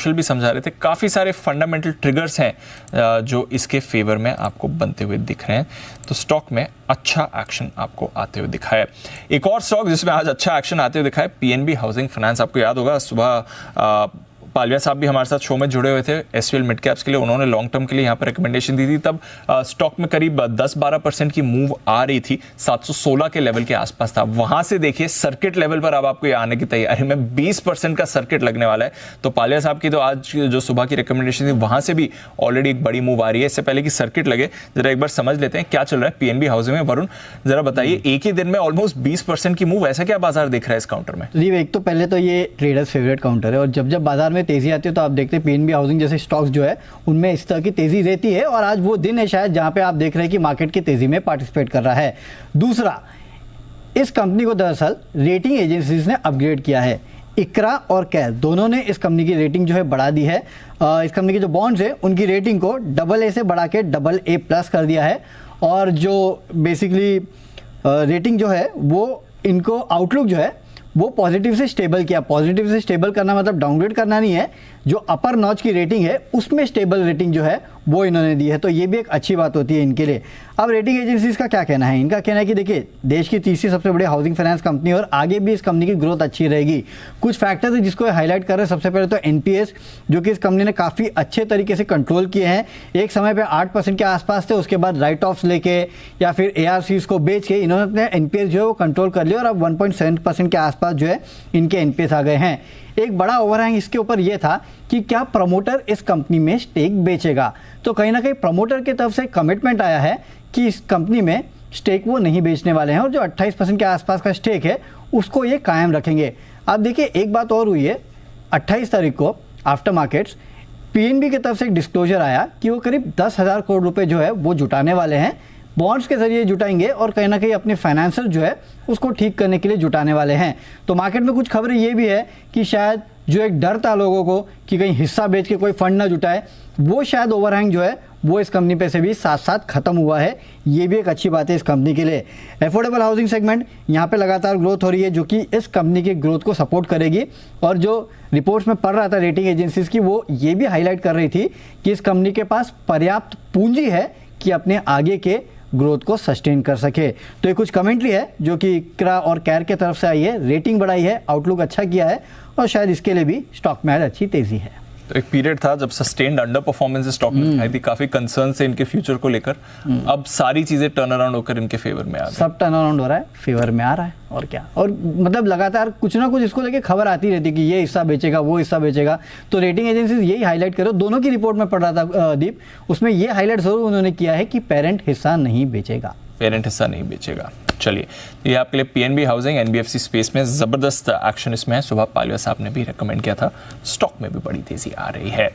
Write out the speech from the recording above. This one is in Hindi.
कुशल भी समझा रहे थे, काफ़ी सारे फंडामेंटल ट्रिगर्स हैं जो इसके फेवर में आपको बनते हुए दिख रहे हैं। तो स्टॉक में अच्छा एक्शन आपको आते हुए दिखा है। एक और स्टॉक जिसमें आज अच्छा एक्शन आते हुए दिखा है पीएनबी हाउसिंग फाइनेंस। आपको याद होगा सुबह पालिया साहब भी हमारे साथ शो में जुड़े हुए थे एसवीएल मिड कैप्स के लिए, उन्होंने लॉन्ग टर्म के लिए यहाँ पर रिकमेंडेशन दी थी। तब स्टॉक में करीब 10-12% की मूव आ रही थी, 716 के लेवल के आसपास था। वहां से देखिए सर्किट लेवल पर अब आपको ये आने की तैयारी में 20% का सर्किट लगने वाला है। तो पालिया साहब की तो आज जो सुबह की रिकमेंडेशन थी वहां से भी ऑलरेडी एक बड़ी मूव आ रही है। इससे पहले कि सर्किट लगे जरा एक बार समझ लेते हैं क्या चल रहा है पीएनबी हाउसिंग में। वरुण जरा बताइए, एक ही दिन में ऑलमोस्ट 20% की मूव, ऐसा क्या बाजार दिख रहा है इस काउंटर में? जी, एक तो पहले तो ये ट्रेडर्स फेवरेट काउंटर है और जब जब बाजार में तेजी आती है तो आप देखते हैं पीएनबी हाउसिंग जैसे स्टॉक्स जो है उनमें इस तरह की तेजी रहती है और आज वो दिन है शायद जहां पे आप देख रहे हैं कि मार्केट की तेजी में पार्टिसिपेट कर रहा है। दूसरा, इस कंपनी को दरअसल रेटिंग एजेंसीज ने अपग्रेड किया है। इक्रा और कैर दोनों ने इस कंपनी की रेटिंग जो है बढ़ा दी है। इस कंपनी के जो बॉन्ड्स है उनकी रेटिंग को AA से बढ़ा के AA+ कर दिया है और जो बेसिकली रेटिंग जो है वो इनको आउटलुक जो है वो पॉजिटिव से स्टेबल किया। पॉजिटिव से स्टेबल करना मतलब डाउनग्रेड करना नहीं है, जो अपर नॉच की रेटिंग है उसमें स्टेबल रेटिंग जो है वो इन्होंने दी है। तो ये भी एक अच्छी बात होती है इनके लिए। अब रेटिंग एजेंसीज का क्या कहना है? इनका कहना है कि देखिए देश की तीसरी सबसे बड़ी हाउसिंग फाइनेंस कंपनी और आगे भी इस कंपनी की ग्रोथ अच्छी रहेगी। कुछ फैक्टर्स है जिसको हाईलाइट कर रहे हैं। सबसे पहले तो एनपीएस जो कि इस कंपनी ने काफ़ी अच्छे तरीके से कंट्रोल किए हैं। एक समय पर 8% के आसपास थे, उसके बाद राइट ऑफ्स लेके या फिर ARCs को बेच के इन्होंने अपने एनपीएस जो है वो कंट्रोल कर लिया और अब 1.7% के आसपास जो है इनके एनपीएस आ गए हैं। एक बड़ा ओवरहैंग इसके ऊपर यह था कि क्या प्रमोटर इस कंपनी में स्टेक बेचेगा। तो कहीं ना कहीं प्रमोटर की तरफ से कमिटमेंट आया है कि इस कंपनी में स्टेक वो नहीं बेचने वाले हैं और जो 28% के आसपास का स्टेक है उसको ये कायम रखेंगे। अब देखिए एक बात और हुई है, 28 तारीख को आफ्टर मार्केट्स पीएनबी की तरफ से एक डिस्क्लोजर आया कि वो करीब 10,000 करोड़ रुपए जो है वो जुटाने वाले हैं, बॉन्ड्स के जरिए जुटाएंगे और कहीं ना कहीं अपने फाइनेंशियल जो है उसको ठीक करने के लिए जुटाने वाले हैं। तो मार्केट में कुछ खबरें ये भी है कि शायद जो एक डर था लोगों को कि कहीं हिस्सा बेच के कोई फंड ना जुटाए, वो शायद ओवरहैंग जो है वो इस कंपनी पे से भी साथ साथ खत्म हुआ है। ये भी एक अच्छी बात है इस कंपनी के लिए। एफोर्डेबल हाउसिंग सेगमेंट यहाँ पे लगातार ग्रोथ हो रही है जो कि इस कंपनी की ग्रोथ को सपोर्ट करेगी। और जो रिपोर्ट्स में पढ़ रहा था रेटिंग एजेंसीज की, वो ये भी हाईलाइट कर रही थी कि इस कंपनी के पास पर्याप्त पूंजी है कि अपने आगे के ग्रोथ को सस्टेन कर सके। तो ये कुछ कमेंट्री है जो कि इक्रा और कैर के तरफ से आई है, रेटिंग बढ़ाई है, आउटलुक अच्छा किया है और शायद इसके लिए भी स्टॉक में आज अच्छी तेजी है। तो एक पीरियड था जब सस्टेन्ड अंडर परफॉर्मेंस स्टॉक में दिखाई थी, काफी कंसर्न से इनके फ्यूचर को लेकर। अब सारी चीजें टर्न अराउंड होकर इनके फेवर में आ गई, सब टर्न अराउंड हो रहा है, फेवर में आ रहा है और क्या। और मतलब लगातार कुछ ना कुछ इसको लेके खबर आती रहती कि ये हिस्सा बेचेगा वो हिस्सा बेचेगा। तो रेटिंग एजेंसीज यही हाईलाइट करो, दोनों की रिपोर्ट में पढ़ रहा था दीप, उसमें ये हाईलाइट जरूर उन्होंने किया है कि पेरेंट हिस्सा नहीं बेचेगा, पेरेंट हिस्सा नहीं बेचेगा। चलिए, ये आपके लिए पीएनबी हाउसिंग एनबीएफसी स्पेस में जबरदस्त एक्शन इसमें है। सुबह पालिया साहब ने भी रेकमेंड किया था, स्टॉक में भी बड़ी तेजी आ रही है।